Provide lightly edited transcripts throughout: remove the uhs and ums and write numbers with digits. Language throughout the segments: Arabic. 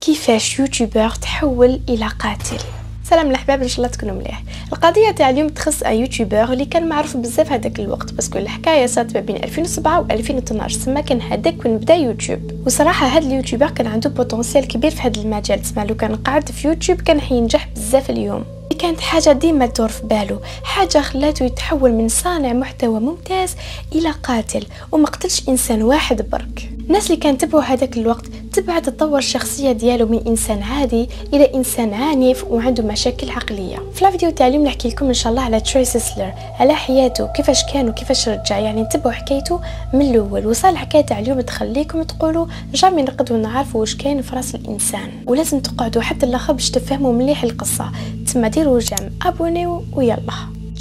كيفاش يوتيوبر تحول الى قاتل. سلام الاحباب، ان شاء الله تكونوا مليح. القضيه تاع اليوم تخص يوتيوبر اللي كان معروف بزاف هذاك الوقت، باسكو الحكايه صارت ما بين 2007 و 2012. تما كان هذاك من بدا يوتيوب، وصراحه هذا اليوتيوبر كان عنده بوتنسيال كبير في هذا المجال. تسمع لو كان قاعد في يوتيوب كان حينجح بزاف اليوم. كانت حاجه ديما تدور في باله، حاجه خلاته يتحول من صانع محتوى ممتاز الى قاتل، وما قتلش انسان واحد برك. الناس اللي كانت تبعوا هذاك الوقت تبع تطور الشخصيه ديالو من انسان عادي الى انسان عنيف وعنده مشاكل عقليه. في الفيديو تاع اليوم نحكي لكم ان شاء الله على تري سيسلر، على حياته كيفاش كان وكيفاش رجع. يعني نتبعوا حكايته من الاول، وصل الحكايه تاع اليوم تخليكم تقولوا جامي نقدروا نعرفوا واش كاين في راس الانسان، ولازم تقعدوا حتى الاخر باش تفهموا مليح القصه. تما ديروا جيم، ابونيو ويلا.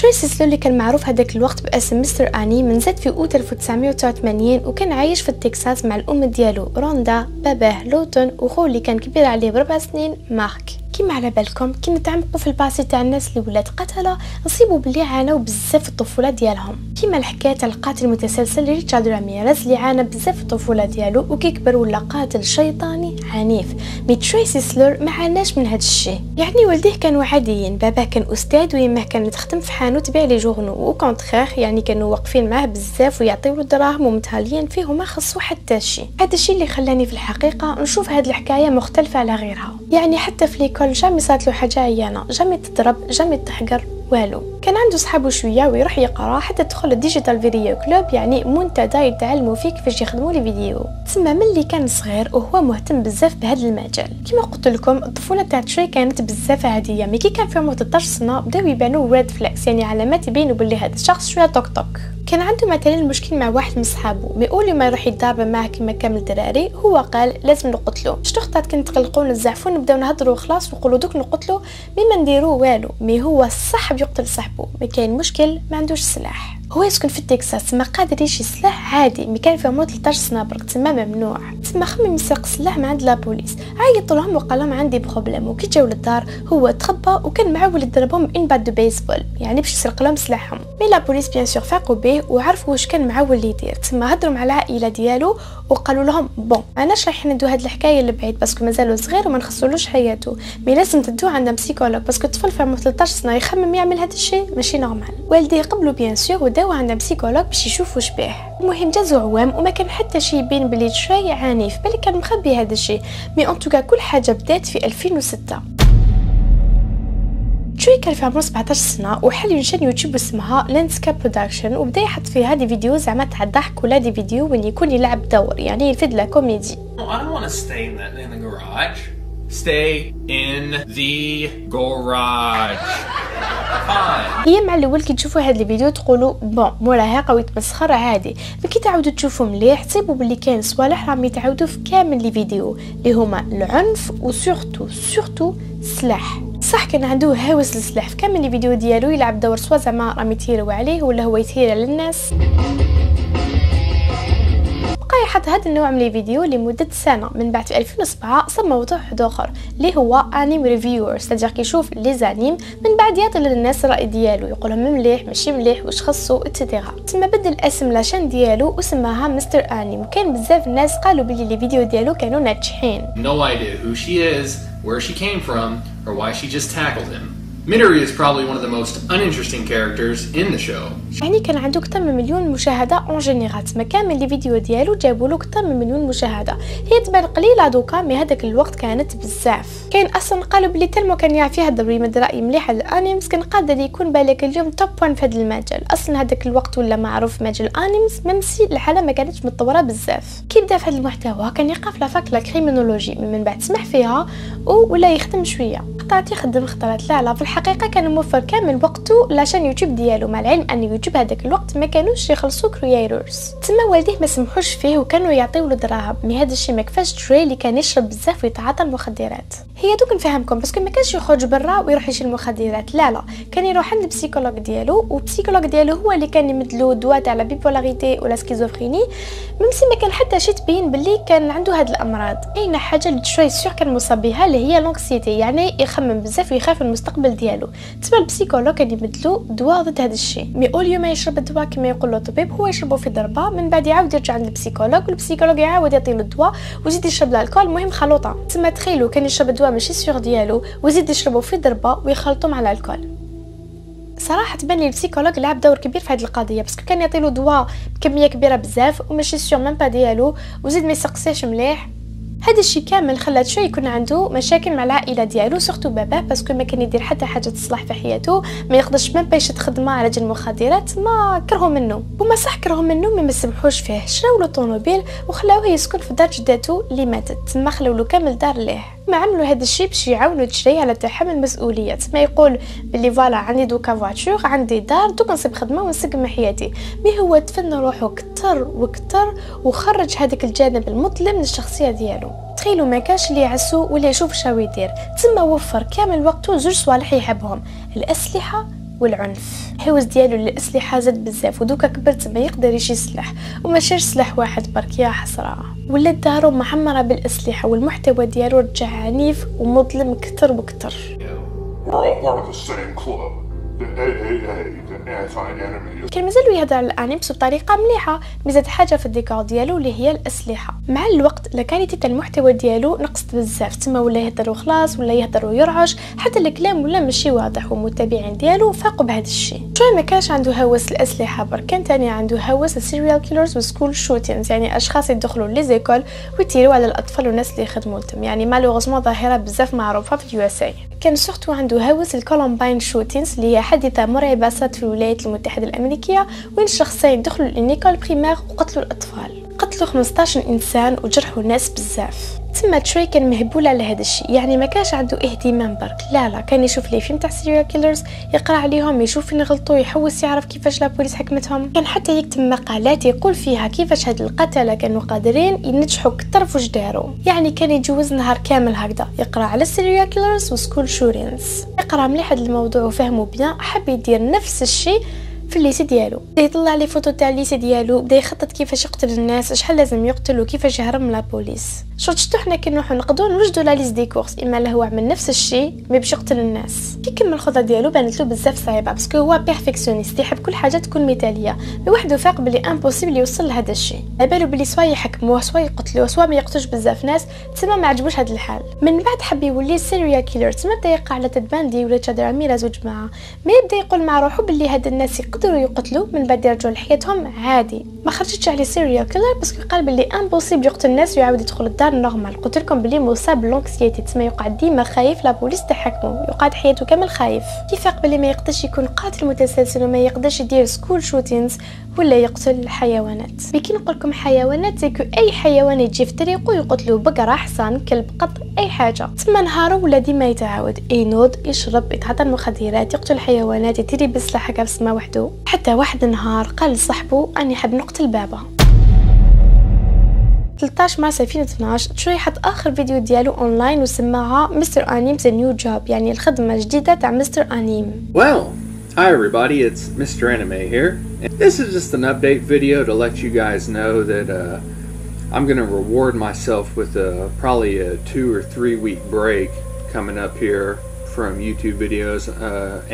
تري سيسلر اللي كان معروف هذاك الوقت باسم مستر اني من زاد في اوت 1989، وكان عايش في التكساس مع الام ديالو روندا، باباه لوتون، وخو اللي كان كبير عليه ب4 سنين مارك. كيما على بالكم كي نتعمقوا في الباسي تاع الناس اللي ولات قتله نصيبوا بلي عانوا بزاف في الطفوله ديالهم، كيما الحكايه تاع القاتل المتسلسل ريتشارد راميريز اللي عانى بزاف في الطفوله ديالو وكي كبر ولا قاتل شيطاني عنيف. مي تري سيسلر ما عاناش من هذا الشيء. يعني والديه كانوا عاديين، باباه كان استاذ ويماه كانت تخدم في حانوت تبيع لي جورنو وكونتخير، يعني كانوا واقفين معاه بزاف ويعطيو له دراهم ومتهاليين فيه وما خصو حتى شيء. هذا الشيء اللي خلاني في الحقيقه نشوف هذه الحكايه مختلفه على غيرها. يعني حتى في ليكول جامي صارت له حاجه عيانه، جامي تضرب، جامي تحقر، والو. كان عنده صحابه شويه ويروح يقرا حتى دخل الديجيتال فيديو كلوب، يعني منتدى يتعلموا فيه كيفاش يخدموا لي فيديو. تسمى ملي كان صغير وهو مهتم بزاف بهذا المجال. كما قلت لكم الطفوله تاع تري كانت بزاف عاديه، مي كي كان في عمره 13 سنه بداو يبانوا ريد فلاكس، يعني علامات يبينوا باللي هذا الشخص شويه توك توك. كان عنده مثلا مشكل مع واحد من صحابه، مي اول ما يروح يتضارب معاه كما كامل الدراري هو قال لازم نقتلو. شتو خطات كنت تقلقوا نزعفوا نبداو نهضروا خلاص ونقولوا دوك نقتلو، مي ما نديروا والو. مي هو الصح بيقتل صاحبه، مي كاين مشكل ما عندوش سلاح. هو يسكن في التكساس، ما قادر يشي سلاح عادي، مي كان في عمره 13 سنه برك، تما ممنوع. تما خمم يسرق سلاح من عند لابوليس، عيط لهم وقال لهم عندي بروبليم. وكي جاو للدار هو تخبى وكان معاه ولد ضربهم ان بات دو بيسبول، يعني باش يسرق لهم سلاحهم. مي لابوليس بيان سور فاقوا به وعرفوا واش كان معاه واللي يدير. تما هضروا مع العائله ديالو وقالوا لهم بون ماناش رايحين ندو هاد الحكايه لبعيد باسكو مازالو صغير وما نخسرلوش حياته، مي لازم تدو عند بسيكولوج باسكو الطفل في عمره 13 سنه يخمم يعمل هذا الشيء ماشي نورمال. والديه قبلوا بيان سور وداو عند بسيكولوج باش يشوفوا واش بيه. المهم جازو عوام وما كان حتى شيء يبين بلي تري عنيف، بل كان مخبي هذا الشيء. مي ان توكا كل حاجه بدات في 2006. تري كان في عمره 17 سنه وحل ينشر يوتيوب اسمها لاندسكيب برودكشن، وبدا يحط فيها هذه فيديو زعما تاع الضحك ولا دي فيديو وين يكون يلعب دور، يعني يفيد لا كوميدي. Stay in the garage. هي مع الاول كي تشوفوا هذا الفيديو تقولوا بون موراها قوي تمسخر عادي، ملي كي تعاودوا تشوفوا مليح تصيبوا باللي كاين صوالح راهم يتعاودوا في كامل لي فيديو اللي هما العنف وسورتو السلاح. صح كان عنده هوس للسلاح في كامل لي فيديو ديالو، يلعب دور سوا زعما راهم يثيروا عليه ولا هو يثير على الناس. يحط هذا النوع من الفيديو لمده سنه، من بعد في 2007 صار موضوع اخر اللي هو انيم ريفيور، استاذ كيشوف لي زانيم من بعد يعطي للناس الراي ديالو، يقول لهم مليح ماشي مليح واش خصو اتسيتيرا. تما بدل اسم لاشين ديالو وسماها مستر انيم، وكان بزاف الناس قالوا بلي لي فيديو ديالو كانوا ناجحين. No idea who she is, where she came from, or why she just tackled him. Midori is probably one of the most uninteresting characters in the show. يعني كان عنده اكثر من مليون مشاهده اون جينيرال، ما كامل لي فيديو ديالو جابوا له اكثر من مليون مشاهده. هي تبان قليله دوكا، مي هذاك الوقت كانت بزاف. كاين اصلا قالوا بلي تلمو كان يعرف يهضر ويمد راي مليح على الانيمز، كان قادر يكون بالك اليوم توب 1 في هذا المجال. اصلا هذاك الوقت ولا معروف في مجال الانيمز، ميمسي الحاله ما كانتش متطوره بزاف. كي بدا في هذا المحتوى كان يقف لا فاك لا كريمينولوجي، من بعد سمح فيها ولا يخدم شويه، خطرات يخدم خطرات لا في الحقيقه كان موفر كامل وقته لاشين يوتيوب ديالو، مع العلم ان يوتيوب هذاك الوقت ما كانوش يخلصوا كرييتورز. تما والديه ما سمحوش فيه وكانوا يعطيو له دراهم، مي هذا الشيء ما كفاش تري اللي كان يشرب بزاف ويتعاطى المخدرات. هي دوك نفهمكم باسكو ما كانش يخرج برا ويروح يشري المخدرات، لا كان يروح عند البسيكولوج ديالو، والبسيكولوج ديالو هو اللي كان يمدلو دواء تاع لا بيبولاريتي ولا سكيزوفريني، ميمسي ما كان حتى شيء تبين باللي كان عنده هاد الامراض. كاينه حاجه اللي تري سيغ كان مصاب بها اللي هي لونكسيتي، يعني يخمم بزاف ويخاف من المستقبل ديالو. تما البسيكولوج كان يبدلو دواء ضد هذا الشيء، مي اول يوم يشرب الدواء كما يقول له الطبيب هو يشربه في ضربه، من بعد يعاود يرجع عند البسيكولوج والبسيكولوج يعاود يعطيه الدواء ويزيد يشرب الكحول، المهم خلوطه. تما تخيلوا كان يشرب الدواء ماشي سيغ ديالو ويزيد يشربه في ضربه ويخلطوا مع الكحول. صراحه تبان لي البسيكولوج لعب دور كبير في هذه القضيه، باسكو كان يعطيلو دواء بكميه كبيره بزاف وماشي سيغ ميم با ديالو وزيد ما يسقسيش مليح. هذا الشيء كامل خلات شوي يكون عنده مشاكل مع العائله ديالو، سورتو باباه، باسكو ما كان يدير حتى حاجه تصلح في حياته، ما يقدرش ميم با يشد خدمه على جال المخدرات، ما كرهوا منه. وما صح كرهوا منه ما سمحوش فيه، شراو له طوموبيل وخلاوه يسكن في دار جدته اللي ماتت، تما خلاو له كامل دار ليه. ما عملوا هذا الشيء باش يعاونوا تشري على تحمل المسؤوليات، ما يقول باللي فوالا عندي دوكا فواتور عندي دار دوك نصيب خدمه ونسقم حياتي، مي هو تفنى روحه كتر وكتر وخرج هذاك الجانب المظلم من الشخصيه ديالو. تخيلوا ما كاش اللي يعسو ولا يشوف شنو يدير، تما وفر كامل وقته زوج صوالح يحبهم، الاسلحه والعنف. الحوز ديالو للاسلحه زاد بزاف ودوكا كبرت ما يقدر يشي سلاح وماشيش سلاح واحد برك، يا حسره. ولات دارو معمره بالاسلحه والمحتوى ديالو رجع عنيف ومظلم كتر وكتر. كان مازالو يهضر على الانيمس بطريقه مليحه، مزاد حاجه في الديكور ديالو اللي هي الاسلحه. مع الوقت لكاليتي تاع المحتوى ديالو نقصت بزاف، تما ولا يهضر وخلاص ولا يهضر ويرعش، حتى الكلام ولا ماشي واضح، والمتابعين ديالو فاقوا بهذا الشيء. شويه ما كانش عنده هوس الاسلحه برك، كان تاني عنده هوس السيريال كيلرز وسكول شوتينز، يعني اشخاص يدخلوا لي زيكول ويتيروا على الاطفال والناس اللي يخدموا لهم، يعني مالوغوزمون ظاهره بزاف معروفه في اليو اس اي. كان سورتو عنده هوس الكولومباين شوتينز اللي هي حادثه مرعبه صارت في الولايات المتحده الامريكيه، وين شخصين دخلوا للنيكول بريمير وقتلوا الاطفال، قتلوا 15 انسان وجرحوا ناس بزاف. تما تري كان مهبول على هذا الشيء، يعني ما كانش عنده اهتمام برك، لا كان يشوف لي فيلم تاع سيريال كيلرز، يقرا عليهم، يشوف فين غلطوا، يحوس يعرف كيفاش لا بوليس حكمتهم. كان حتى يكتب مقالات يقول فيها كيفاش هاد القتله كانوا قادرين ينجحوا كتر فوش داروا، يعني كان يجوز نهار كامل هكذا يقرا على سيريال كيلرز وسكول شوتينز، يقرا مليح هاد الموضوع وفهمه بيان، حب يدير نفس الشيء في الليسي ديالو، بدا يطلع لي فوتو تاع الليسي ديالو، بدا يخطط كيفاش يقتل الناس، شحال لازم يقتل وكيفاش يهرب من البوليس. شفتو حنا كي نروحو نقدو نوجدو لا ليست دي كورس، اما له هو عمل نفس الشيء مي باش يقتل الناس. كي كمل الخطه ديالو بانت له بزاف صعيبه، باسكو هو بيرفكسيونيست، يحب كل حاجه تكون مثاليه، مي وحده فاق بلي امبوسيبل يوصل لهذا الشيء، بالو بلي سوا يحكموه سوا يقتلوه سوا ما يقتلوش بزاف ناس، تما ما عجبوش هذا الحال. من بعد حب يولي سيريال كيلر، تما بدا يقع على تدباندي ولا تشادر ميراز وجماعه، ما يبدا يقول مع روحو بلي هاد الناس يقدروا يقتلوا من بعد يرجعوا لحياتهم عادي. ما خرجتش عليه سيريال كيلر باسكو قال بلي امبوسيبل يقتل الناس ويعاود يدخل الدار نورمال. قلت لكم بلي مصاب لونكسيتي، تما يقع ديما خايف لا بوليس تحكمو، يقعد حياته كامل خايف. كيفاق بلي ما يقدرش يكون قاتل متسلسل وما يقدرش يدير سكول شوتينز ولا يقتل الحيوانات. كي نقول لكم حيوانات زيكو اي حيوان يجي في طريقه يقتلوا، بقره، حصان، كلب، قط، اي حاجه. تما نهارو ولا ديما يتعاود ينوض يشرب يتعاطى المخدرات يقتل الحيوانات يتيري بالسلاح هكا بسما وحده. حتى واحد نهار قال لصاحبه اني حاب نقتل بابا. 13 مارس 2012 تشوي حط اخر فيديو ديالو اونلاين وسماها مستر انيم ذا نيو جوب، يعني الخدمه الجديده تاع مستر انيم. Well, hi everybody, it's Mr. Anime here. This is just an update video to let you guys know that I'm going to reward myself with probably a 2 or 3 week break coming up here from YouTube videos,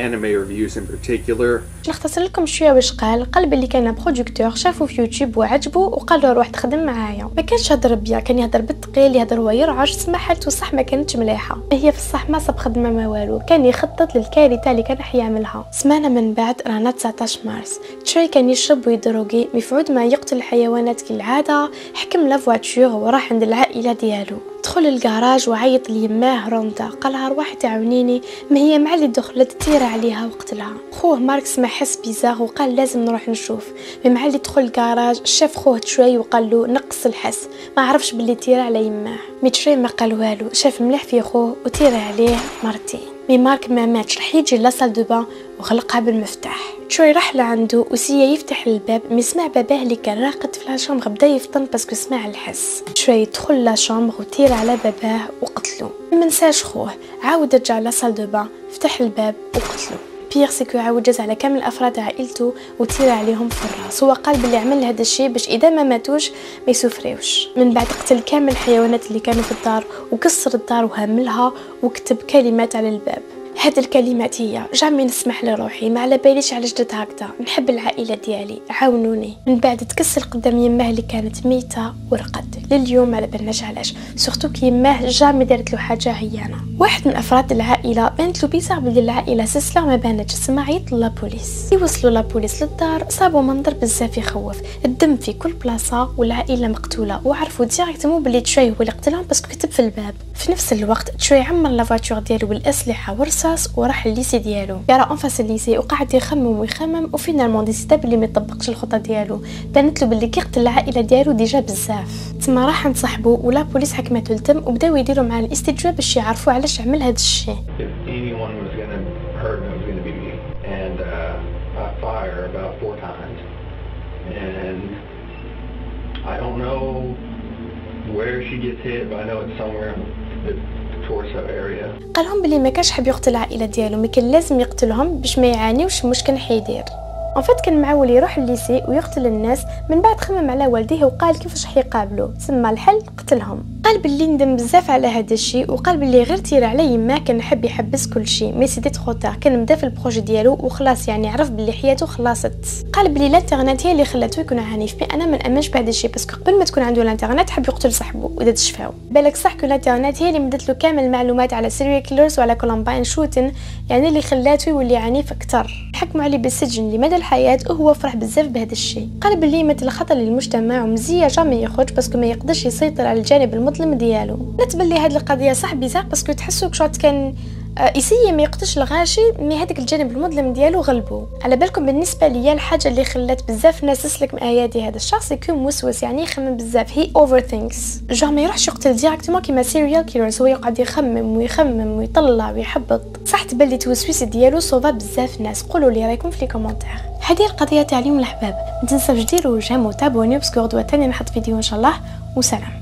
anime reviews in particular. نختصر لكم شويه واش قال بلي كان برودكتور شافو في يوتيوب وعجبه وقال له روح تخدم معايا. ما كانش هضر بيا، كان يهضر بالثقيل، يهضر هو يرعش، تسمى حالته صح ما كانتش مليحه، هي في الصح ما صاب خدمه ما والو، كان يخطط للكارثه اللي كان راح يعملها. سمعنا من بعد رانا 19 مارس تشري كان يشرب ويدروغي، مفعود ما يقتل الحيوانات كالعاده، حكم لا فواتور وراح عند العائله ديالو، دخل الكراج وعيط ليماه روندا، قالها روحي تعاونيني، ما هي مع اللي دخلت تير عليها وقتلها. خوه ماركس ما حس بيزار وقال لازم نروح نشوف، مع اللي دخل الكراج شاف خوه شوي وقال له نقص الحس، ما عرفش باللي تير على يماه. ميتشري ما قال والو، شاف مليح في خوه وتير عليه مرتين. مي مارك ما ماتش، رح يجي لاصال دو بان وغلقها بالمفتاح. شوي راح لعنده وسيا يفتح الباب، مي سمع باباه اللي كان راقد في لاشامبر بدا يفطن باسكو سمع الحس. شوي يدخل لاشامبر وتير على باباه وقتلو. منساش خوه، عاود رجع لاصال دو بان، فتح الباب وقتلو. بيغ سيكو عاود جاز على كامل افراد عائلته وتير عليهم في الراس. هو قال بلي عمل هذا الشيء باش اذا ما ماتوش ما يسوفريوش. من بعد قتل كامل الحيوانات اللي كانوا في الدار وكسر الدار وهملها وكتب كلمات على الباب. هاد الكلمات هي جامي نسمح لروحي، ما على باليش على جدد هكذا، نحب العائله ديالي، عاونوني. من بعد تكسل قدام يماه اللي كانت ميته ورقد، لليوم على بالناش علاش، سورتو كي يماه جامي دارت له حاجه هيانه. واحد من افراد العائله بانت له بيزار بلي العائله سلسله ما بانتش، سما عيط لابوليس. يوصلوا لابوليس للدار صابوا منظر بزاف يخوف، الدم في كل بلاصه والعائله مقتوله، وعرفوا ديريكتومون بلي تشوي هو اللي قتلهم باسكو كتب في الباب. في نفس الوقت تشوي عمر لافاتور ديالو بالاسلحه ورصاص وراح الليسي ديالو، يرى انفاس الليسي وقعد يخمم وفينالمون ديسيدا بلي ما يطبقش الخطه ديالو، بانت له بلي كيقتل العائله ديالو ديجا بزاف. تما راح عند صاحبو ولا بوليس حكمته التم وبداو يديروا مع الاستجواب باش يعرفوا علاش عمل هذا الشيء. قالهم بلي ما كانش حاب يقتل العائله ديالو، ما كان لازم يقتلهم باش ما يعانيوش مش كان حيدير. وفات كان معول يروح الليسي ويقتل الناس، من بعد خمم على والديه وقال كيفاش حيقابلو، سما الحل قتلهم. قال بلي ندم بزاف على هذا الشيء، وقال بلي غير تير عليه ما كان حب يحبس كل شيء، مي سيتي تروتار، كان بدا في البروجي ديالو وخلاص، يعني عرف بلي حياته خلصت. قال بلي الانترنت هي اللي خلاته يكون عنيف، مي انا ما نامنش بهذا الشيء باسكو قبل ما تكون عنده الانترنت حب يقتل صاحبه ودا تشفاو. بالك صح كو الانترنت هي اللي مدت له كامل المعلومات على سيريال كيلرز وعلى كولومباين شوتن، يعني اللي خلاته يولي عنيف اكثر. حكموا عليه بالسجن لمدى الحياه وهو فرح بزاف بهذا الشيء. قال بلي مثل خطر للمجتمع ومزيه جامي يخرج باسكو ما يقدرش يسيطر على الجانب المظلم ديالو. نتبلي هذه القضيه صح بزاف باسكو تحسوا كشوط كان يسيي ما يقتلش الغاشي، مي هذاك الجانب المظلم ديالو غلبو. على بالكم بالنسبه ليا الحاجه اللي خلات بزاف ناس تسلك من ايادي هذا الشخص يكون موسوس، يعني يخمم بزاف، هي اوفر ثينكس، جا ما يروحش يقتل ديريكتومون كيما سيريال كيلرز، هو يقعد يخمم ويطلع ويحبط. صح تبان لي توسويس ديالو صوفا بزاف ناس. قولوا لي رايكم في لي كومونتير. هذه القضيه تاع اليوم الحباب، ما تنساوش ديروا جيم وتابونيو باسكو غدوه ثاني نحط فيديو ان شاء الله، وسلام.